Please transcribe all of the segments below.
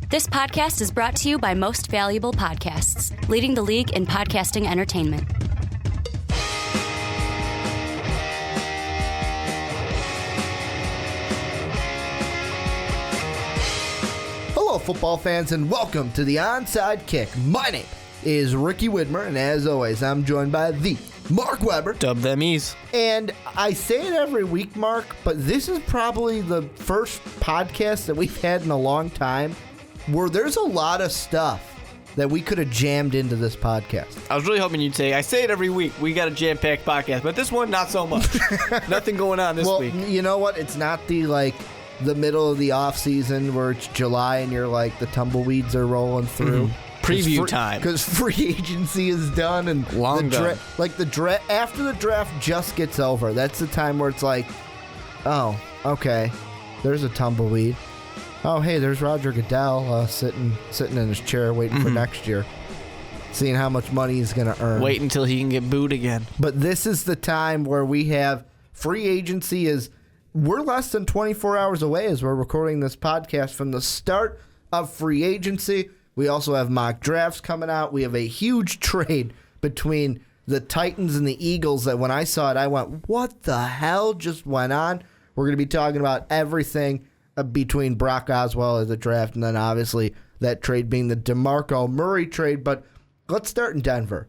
This podcast is brought to you by Most Valuable Podcasts, leading the league in podcasting entertainment. Hello, football fans, and welcome to the Onside Kick. My name is Ricky Widmer, and as always, I'm joined by the Mark Weber. Dub them ease. And I say it every week, Mark, but this is probably the first podcast that we've had in a long time where there's a lot of stuff that we could have jammed into this podcast. I was really hoping you'd say, I say it every week, we got a jam-packed podcast, but this one, not so much. Nothing going on this week. Well, you know what? It's not the middle of the offseason where it's July and you're like, the tumbleweeds are rolling through. Preview time. Because free agency is done and long done. After the draft just gets over, that's the time where it's like, oh, okay, there's a tumbleweed. Oh, hey, there's Roger Goodell sitting in his chair waiting for next year, seeing how much money he's going to earn. Wait until he can get booed again. But this is the time where we have free agency we're less than 24 hours away as we're recording this podcast from the start of free agency. We also have mock drafts coming out. We have a huge trade between the Titans and the Eagles that when I saw it, I went, what the hell just went on? We're going to be talking about everything between Brock Osweiler at the draft and then obviously that trade being the DeMarco Murray trade. But let's start in Denver.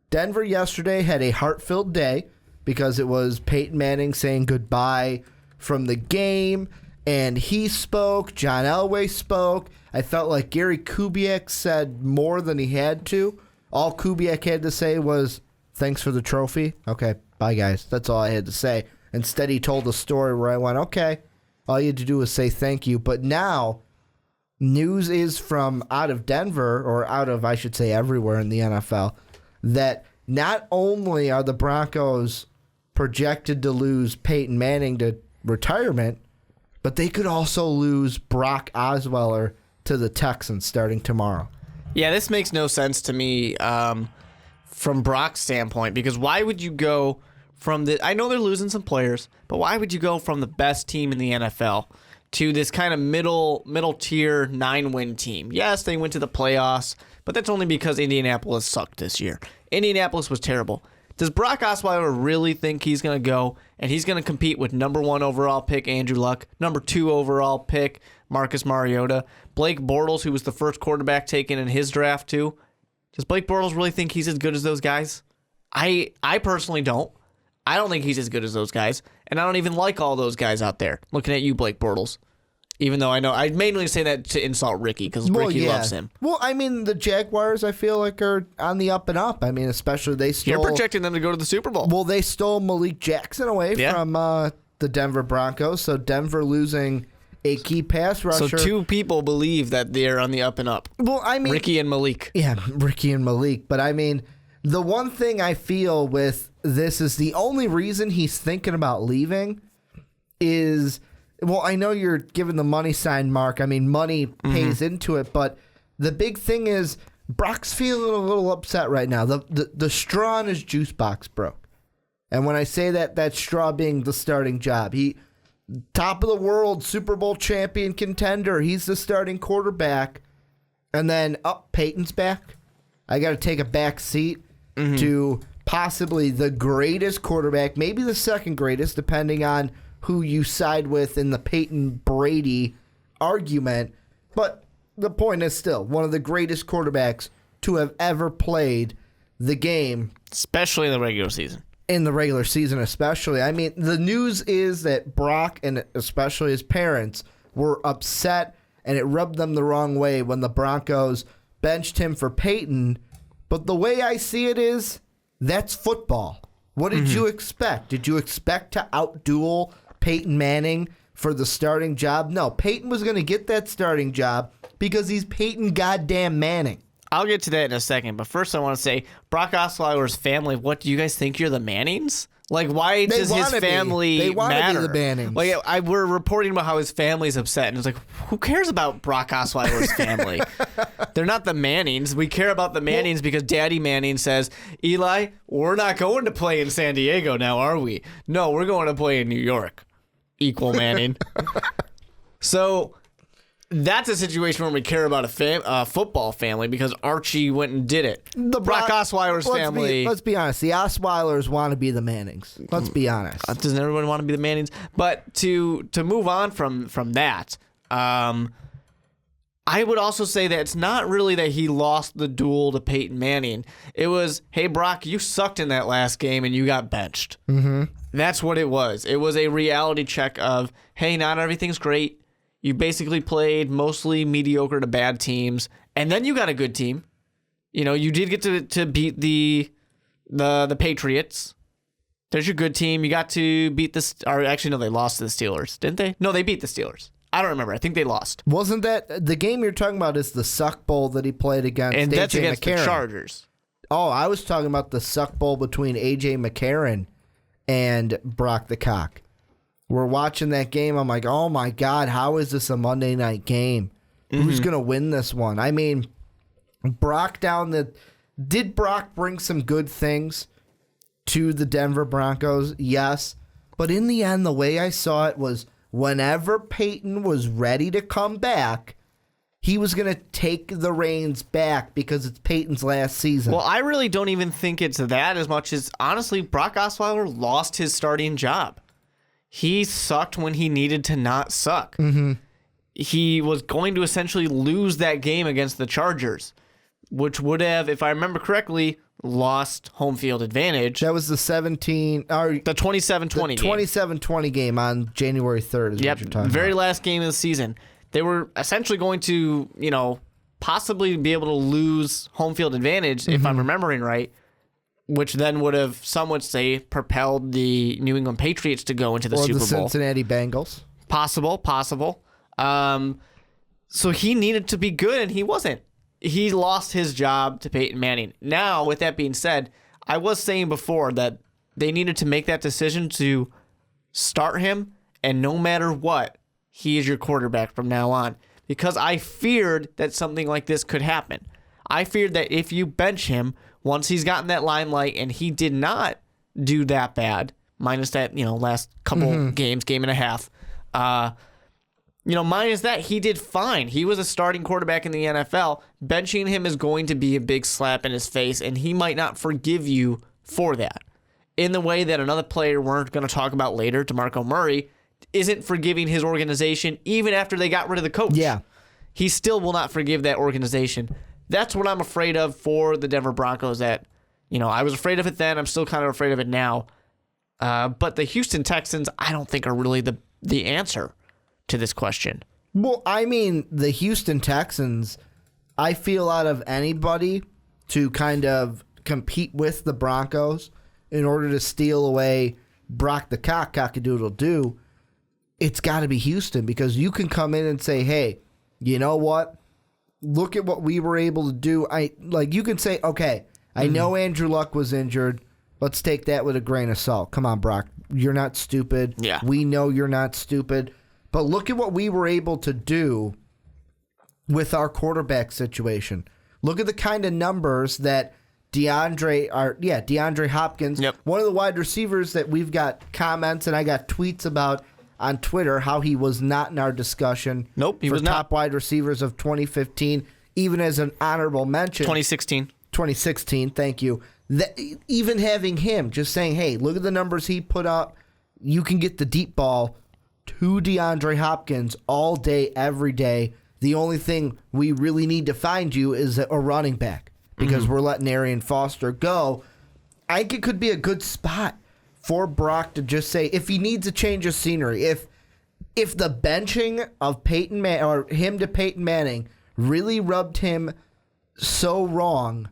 Denver yesterday had a heart-filled day because it was Peyton Manning saying goodbye from the game, and he spoke. John Elway spoke. I felt like Gary Kubiak said more than he had to. All Kubiak had to say was, thanks for the trophy. Okay, bye, guys. That's all I had to say. Instead, he told a story where I went, okay, all you had to do was say thank you. But now, news is from out of Denver, or out of, I should say, everywhere in the NFL, that not only are the Broncos projected to lose Peyton Manning to retirement, but they could also lose Brock Osweiler to the Texans starting tomorrow. Yeah, this makes no sense to me from Brock's standpoint, because why would you go from I know they're losing some players, but why would you go from the best team in the NFL to this kind of middle tier 9-win team? Yes, they went to the playoffs, but that's only because Indianapolis sucked this year. Indianapolis was terrible. Does Brock Osweiler really think he's going to go and he's going to compete with number 1 overall pick Andrew Luck, number 2 overall pick Marcus Mariota, Blake Bortles, who was the first quarterback taken in his draft too? Does Blake Bortles really think he's as good as those guys? I personally don't. I don't think he's as good as those guys, and I don't even like all those guys out there. Looking at you, Blake Bortles. Even though I mainly say that to insult Ricky, because Ricky loves him. Well, I mean, the Jaguars, I feel like, are on the up and up. I mean, especially they stole... You're projecting them to go to the Super Bowl. Well, they stole Malik Jackson away from the Denver Broncos, so Denver losing a key pass rusher. So 2 people believe that they're on the up and up. Well, I mean... Ricky and Malik. Yeah, Ricky and Malik. But, I mean, the one thing I feel with this is the only reason he's thinking about leaving is... Well, I know you're giving the money sign, Mark. I mean, money pays into it, but the big thing is Brock's feeling a little upset right now. The straw in his juice box broke. And when I say that straw being the starting job, he top of the world, Super Bowl champion contender. He's the starting quarterback. And then, Peyton's back. I got to take a back seat to possibly the greatest quarterback, maybe the second greatest, depending on who you side with in the Peyton-Brady argument. But the point is still one of the greatest quarterbacks to have ever played the game. Especially in the regular season. In the regular season especially. I mean, the news is that Brock and especially his parents were upset, and it rubbed them the wrong way when the Broncos benched him for Peyton. But the way I see it is, that's football. What did you expect? Did you expect to outduel Peyton Manning for the starting job? No, Peyton was going to get that starting job because he's Peyton goddamn Manning. I'll get to that in a second, but first I want to say, Brock Osweiler's family, what, do you guys think you're the Mannings? Like, why does his family matter? They want to be the Mannings. Like, we're reporting about how his family's upset, and it's like, who cares about Brock Osweiler's family? They're not the Mannings. We care about the Mannings because Daddy Manning says, Eli, we're not going to play in San Diego now, are we? No, we're going to play in New York. Equal Manning. So That's a situation where we care about a football family because Archie went and did it. The Brock Osweiler's family. Let's be honest. The Osweilers want to be the Mannings. Let's be honest. Doesn't everyone want to be the Mannings? But to move on from that, I would also say that it's not really that he lost the duel to Peyton Manning. It was, hey, Brock, you sucked in that last game and you got benched. Mm-hmm. That's what it was. It was a reality check of, hey, not everything's great. You basically played mostly mediocre to bad teams, and then you got a good team. You did get to beat the Patriots. There's your good team. You got to beat they lost to the Steelers, didn't they? No, they beat the Steelers. I don't remember. I think they lost. Wasn't that the game you're talking about? Is the Suck Bowl that he played against? And that's AJ against McCarron. The Chargers. Oh, I was talking about the Suck Bowl between AJ McCarron and Brock the Cock. We're watching that game. I'm like, oh my God, how is this a Monday night game? Mm-hmm. Who's gonna win this one? I mean, did Brock bring some good things to the Denver Broncos? Yes. But in the end, the way I saw it was whenever Peyton was ready to come back, he was going to take the reins back because it's Peyton's last season. Well, I really don't even think it's that as much as, honestly, Brock Osweiler lost his starting job. He sucked when he needed to not suck. Mm-hmm. He was going to essentially lose that game against the Chargers, which would have, if I remember correctly, lost home field advantage. That was the 27-20 game. 27-20 game on January 3rd is what you're talking very about. last game of the season. They were essentially going to, possibly be able to lose home field advantage, if I'm remembering right, which then would have, some would say, propelled the New England Patriots to go into the Super Bowl. Or the Cincinnati Bengals. Possible. So he needed to be good, and he wasn't. He lost his job to Peyton Manning. Now, with that being said, I was saying before that they needed to make that decision to start him, and no matter what, he is your quarterback from now on. Because I feared that something like this could happen. I feared that if you bench him, once he's gotten that limelight and he did not do that bad, minus that, last couple games, game and a half, minus that, he did fine. He was a starting quarterback in the NFL. Benching him is going to be a big slap in his face, and he might not forgive you for that. In the way that another player we're going to talk about later, DeMarco Murray, isn't forgiving his organization even after they got rid of the coach. Yeah. He still will not forgive that organization. That's what I'm afraid of for the Denver Broncos. That, I was afraid of it then. I'm still kind of afraid of it now. But the Houston Texans, I don't think are really the answer to this question. Well, I mean, the Houston Texans, I feel out of anybody to kind of compete with the Broncos in order to steal away Brock the Cock-a-doodle-doo, it's got to be Houston, because you can come in and say, hey, you know what? Look at what we were able to do. You can say, okay, I know Andrew Luck was injured. Let's take that with a grain of salt. Come on, Brock. You're not stupid. Yeah. We know you're not stupid. But look at what we were able to do with our quarterback situation. Look at the kind of numbers that DeAndre Hopkins, one of the wide receivers that we've got comments and I got tweets about on Twitter, how he was not in our discussion. Nope, he for was top not. Wide receivers of 2015, even as an honorable mention. 2016, thank you. Even having him, just saying, hey, look at the numbers he put up. You can get the deep ball to DeAndre Hopkins all day, every day. The only thing we really need to find you is a running back, because we're letting Arian Foster go. I think it could be a good spot for Brock to just say, if he needs a change of scenery, if the benching of him to Peyton Manning really rubbed him so wrong,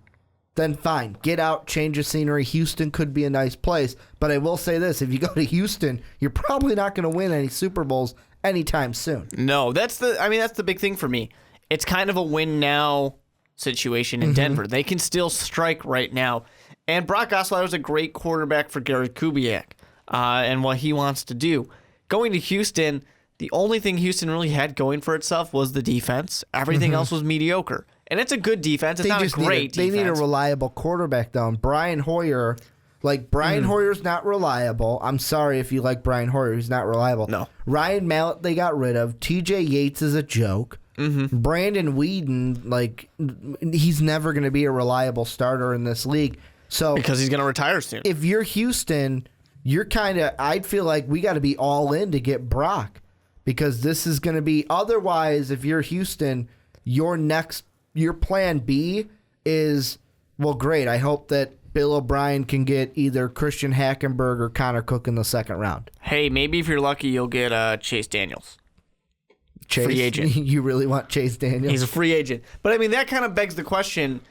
then fine, get out, change of scenery. Houston could be a nice place, but I will say this: if you go to Houston, you're probably not going to win any Super Bowls anytime soon. No, that's the big thing for me. It's kind of a win now situation in Denver. They can still strike right now. And Brock Osweiler is a great quarterback for Gary Kubiak and what he wants to do. Going to Houston, the only thing Houston really had going for itself was the defense. Everything else was mediocre. And it's a good defense. It's not a great defense. They need a reliable quarterback, though. And Brian Hoyer, Hoyer's not reliable. I'm sorry if you like Brian Hoyer. He's not reliable. No. Ryan Mallett they got rid of. TJ Yates is a joke. Brandon Weeden, like, he's never going to be a reliable starter in this league. So Because he's going to retire soon. if you're Houston, you're kind of, I'd feel like we got to be all in to get Brock, because this is going to be, otherwise, if you're Houston, your plan B is, well, great. I hope that Bill O'Brien can get either Christian Hackenberg or Connor Cook in the second round. Hey, maybe if you're lucky, you'll get Chase Daniels. Chase, Free agent. You really want Chase Daniels? He's a free agent. But, I mean, that kind of begs the question,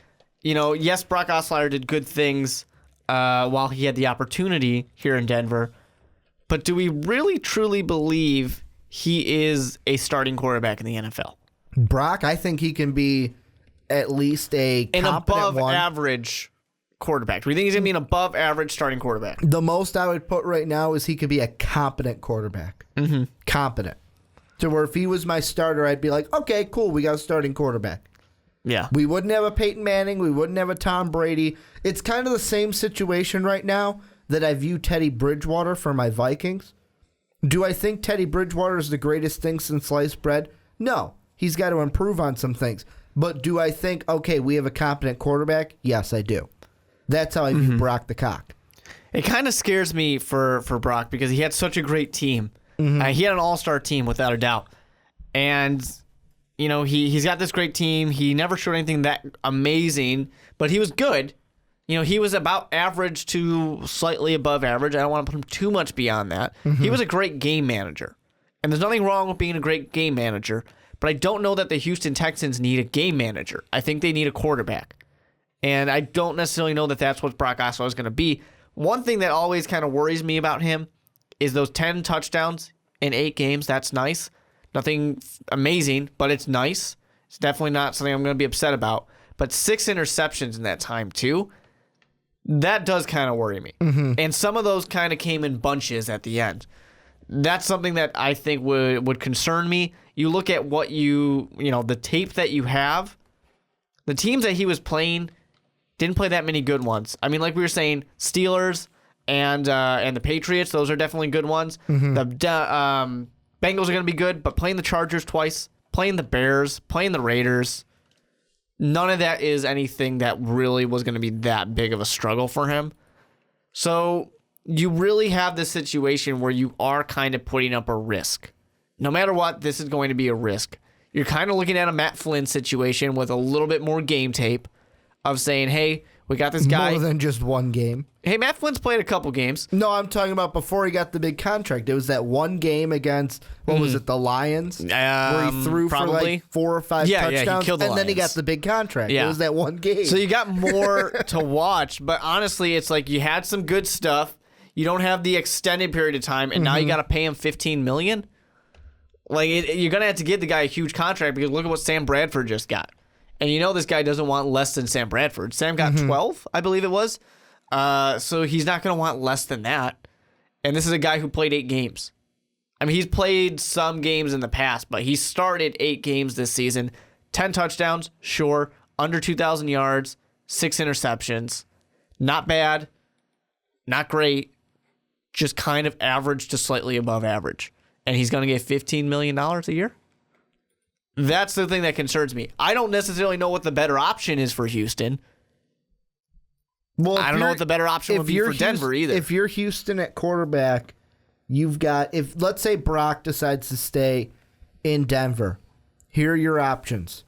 yes, Brock Osweiler did good things while he had the opportunity here in Denver, but do we really, truly believe he is a starting quarterback in the NFL? Brock, I think he can be at least an above average quarterback. Do we think he's going to be an above average starting quarterback? The most I would put right now is he could be a competent quarterback. Mm-hmm. Competent. To where if he was my starter, I'd be like, okay, cool, we got a starting quarterback. Yeah. We wouldn't have a Peyton Manning. We wouldn't have a Tom Brady. It's kind of the same situation right now that I view Teddy Bridgewater for my Vikings. Do I think Teddy Bridgewater is the greatest thing since sliced bread? No. He's got to improve on some things. But do I think, okay, we have a competent quarterback? Yes, I do. That's how I view Brock the Cock. It kind of scares me for Brock because he had such a great team. He had an all-star team without a doubt. And, he's got this great team. He never showed anything that amazing, but he was good. He was about average to slightly above average. I don't want to put him too much beyond that. He was a great game manager. And there's nothing wrong with being a great game manager, but I don't know that the Houston Texans need a game manager. I think they need a quarterback. And I don't necessarily know that that's what Brock Osweiler is going to be. One thing that always kind of worries me about him is those 10 touchdowns in 8 games. That's nice. Nothing amazing, but it's nice. It's definitely not something I'm going to be upset about. But 6 interceptions in that time, too. That does kind of worry me. And some of those kind of came in bunches at the end. That's something that I think would concern me. You look at what the tape that you have, the teams that he was playing didn't play that many good ones. I mean, like we were saying, Steelers and the Patriots, those are definitely good ones. The Bengals are going to be good, but playing the Chargers twice, playing the Bears, playing the Raiders, none of that is anything that really was going to be that big of a struggle for him. So you really have this situation where you are kind of putting up a risk. No matter what, this is going to be a risk. You're kind of looking at a Matt Flynn situation with a little bit more game tape of saying, hey, we got this guy. More than just one game. Hey, Matt Flynn's played a couple games. No, I'm talking about before he got the big contract. It was that one game against, what was it, the Lions? Where he threw for like 4 or 5 touchdowns. Yeah, he killed the and Lions. Then he got the big contract. Yeah. It was that one game. So you got more to watch, but honestly, it's like you had some good stuff. You don't have the extended period of time, and now you got to pay him $15 million. Like you're gonna have to give the guy a huge contract because look at what Sam Bradford just got, and this guy doesn't want less than Sam Bradford. Sam got 12, I believe it was. So he's not gonna want less than that. And this is a guy who played 8 games. I mean, he's played some games in the past, but he started 8 games this season. 10 touchdowns, sure. Under 2,000 yards, 6 interceptions. Not bad, not great. Just kind of average to slightly above average. And he's going to get $15 million a year? That's the thing that concerns me. I don't necessarily know what the better option is for Houston. Well, I don't know what the better option would be for Denver either. If you're Houston at quarterback, you've got, let's say Brock decides to stay in Denver, here are your options.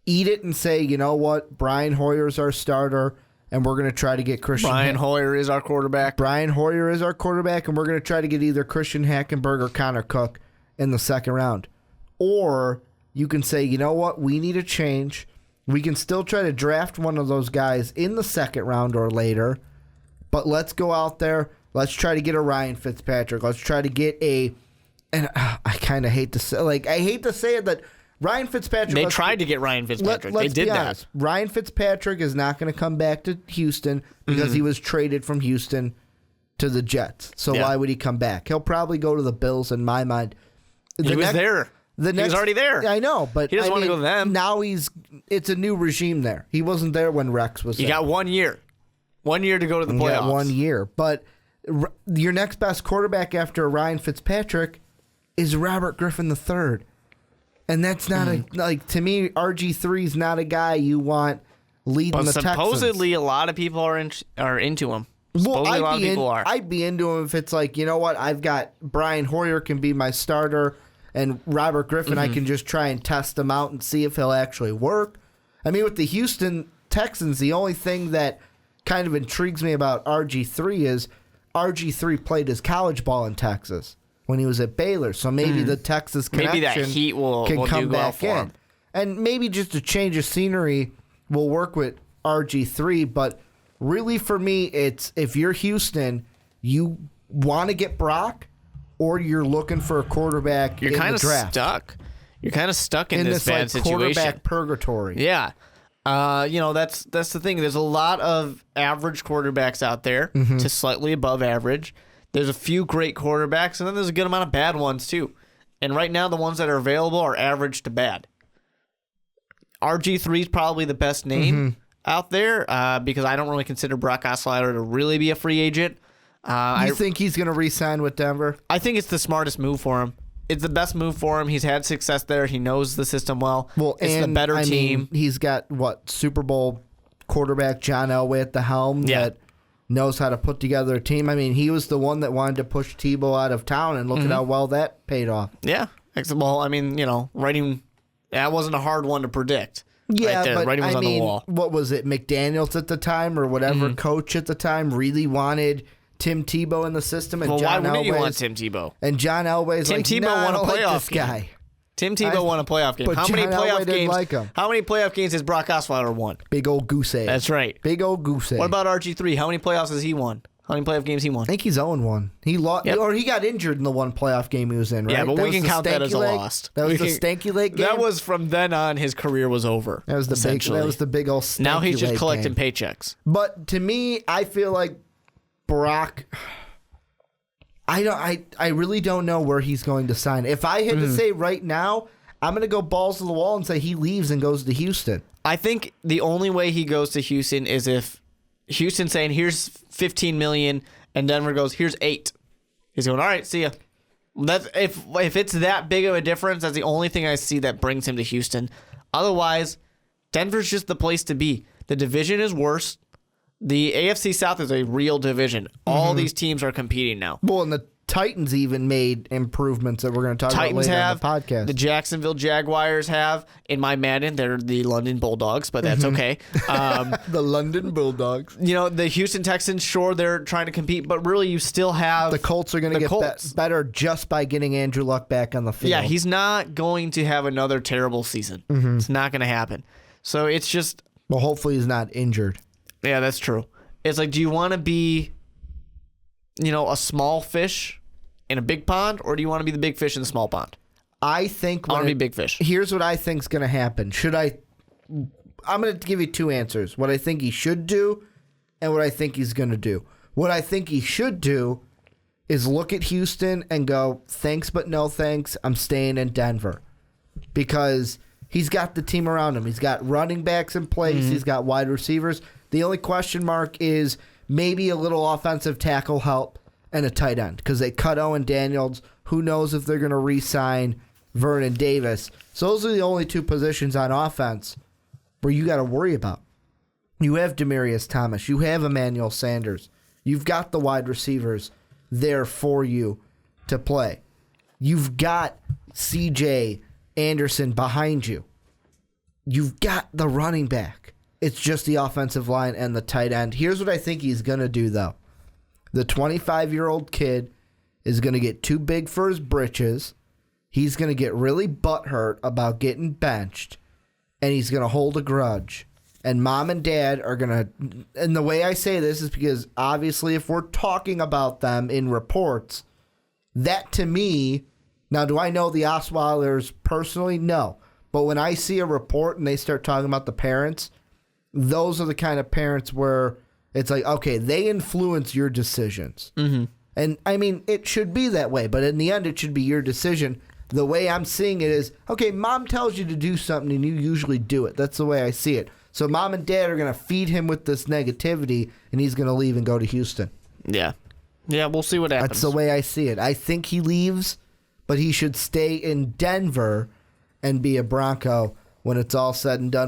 Eat it and say, you know what, Brian Hoyer's our starter, and we're going to try to get Christian. Brian Hoyer is our quarterback. Brian Hoyer is our quarterback, and we're going to try to get either Christian Hackenberg or Connor Cook in the second round. Or you can say, you know what, we need a change. We can still try to draft one of those guys in the second round or later, but let's go out there. Let's try to get a Ryan Fitzpatrick. Let's try to get and I kind of hate to say, I hate to say it, that Ryan Fitzpatrick. They tried to get Ryan Fitzpatrick. They did that. Ryan Fitzpatrick is not going to come back to Houston because he was traded from Houston to the Jets. So why would he come back? He'll probably go to the Bills in my mind. He was there. He was already there. I know, but he doesn't want to go to them. Now it's a new regime there. He wasn't there when Rex was there. You got 1 year. 1 year to go to the playoffs. You got 1 year. But your next best quarterback after Ryan Fitzpatrick is Robert Griffin III. And that's not to me, RG3 is not a guy you want leading the Texans. Supposedly, a lot of people are into him. Well, Supposedly, a lot of people are. I'd be into him if it's like, you know what, I've got Brian Hoyer can be my starter, and Robert Griffin, I can just try and test him out and see if he'll actually work. I mean, with the Houston Texans, the only thing that kind of intrigues me about RG3 is RG3 played his college ball in Texas when he was at Baylor, so maybe the Texas connection maybe that heat will come do back well for in. him. And maybe just a change of scenery will work with RG3, but really for me, it's if you're Houston, you want to get Brock, or you're looking for a quarterback in the draft. You're kind of stuck. You're kind of stuck in this bad situation. Quarterback purgatory. Yeah. That's the thing. There's a lot of average quarterbacks out there to slightly above average. There's a few great quarterbacks, and then there's a good amount of bad ones, too. And right now, the ones that are available are average to bad. RG3 is probably the best name out there because I don't really consider Brock Osweiler to really be a free agent. You think he's going to re-sign with Denver? I think it's the smartest move for him. It's the best move for him. He's had success there. He knows the system well. It's the better team. He's got, Super Bowl quarterback John Elway at the helm that knows how to put together a team. I mean, he was the one that wanted to push Tebow out of town, and look at how well that paid off. Yeah. Well, I mean, writing, that wasn't a hard one to predict. Yeah, right there. but Writing was on the wall. What was it, McDaniels at the time or whatever coach at the time really wanted Tim Tebow in the system? And why wouldn't you want Tim Tebow? And John Elway's Tim Tebow won a playoff game. Guy. Tim Tebow won a playoff game. But How many John playoff Elway didn't games? like him. How many playoff games has Brock Osweiler won? Big old goose egg. That's right. Big old goose egg. What about RG3? How many playoffs has he won? How many playoff games he won? I think he's 0-1. He lost, or he got injured in the one playoff game he was in, right? Yeah, but that we can count that as a leg? loss. That was the stanky leg game? That was from then on, his career was over. That was the big old stanky Now he's just leg collecting game. paychecks. But to me, I feel like Brock, I really don't know where he's going to sign. If I had to say right now, I'm going to go balls to the wall and say he leaves and goes to Houston. I think the only way he goes to Houston is if Houston's saying, here's $15 million, and Denver goes, here's $8 million. He's going, all right, see ya. That's if it's that big of a difference, that's the only thing I see that brings him to Houston. Otherwise, Denver's just the place to be. The division is worse. The AFC South is a real division. All these teams are competing now. Well, and the Titans even made improvements that we're going to talk about later on the podcast. The Jacksonville Jaguars have. In my Madden, they're the London Bulldogs, but that's okay. The London Bulldogs. The Houston Texans, sure, they're trying to compete, but really you still have... The Colts are going to get better just by getting Andrew Luck back on the field. Yeah, he's not going to have another terrible season. It's not going to happen. So it's just... Well, hopefully he's not injured. Yeah, that's true. It's like, do you want to be... a small fish in a big pond, or do you want to be the big fish in the small pond? I want to be big fish. Here's what I think's going to happen. I'm going to give you two answers. What I think he should do and what I think he's going to do. What I think he should do is look at Houston and go, thanks but no thanks, I'm staying in Denver. Because he's got the team around him. He's got running backs in place. He's got wide receivers. The only question mark is maybe a little offensive tackle help and a tight end because they cut Owen Daniels. Who knows if they're going to re-sign Vernon Davis. So those are the only two positions on offense where you got to worry about. You have Demaryius Thomas. You have Emmanuel Sanders. You've got the wide receivers there for you to play. You've got C.J. Anderson behind you. You've got the running back. It's just the offensive line and the tight end. Here's what I think he's going to do, though. The 25-year-old kid is going to get too big for his britches. He's going to get really butthurt about getting benched, and he's going to hold a grudge. And mom and dad are going to... And the way I say this is because, obviously, if we're talking about them in reports, that to me... Now, do I know the Osweilers personally? No. But when I see a report and they start talking about the parents, those are the kind of parents where it's like, okay, they influence your decisions. And, I mean, it should be that way. But in the end, it should be your decision. The way I'm seeing it is, okay, mom tells you to do something and you usually do it. That's the way I see it. So mom and dad are going to feed him with this negativity, and he's going to leave and go to Houston. Yeah. Yeah, we'll see what happens. That's the way I see it. I think he leaves, but he should stay in Denver and be a Bronco when it's all said and done.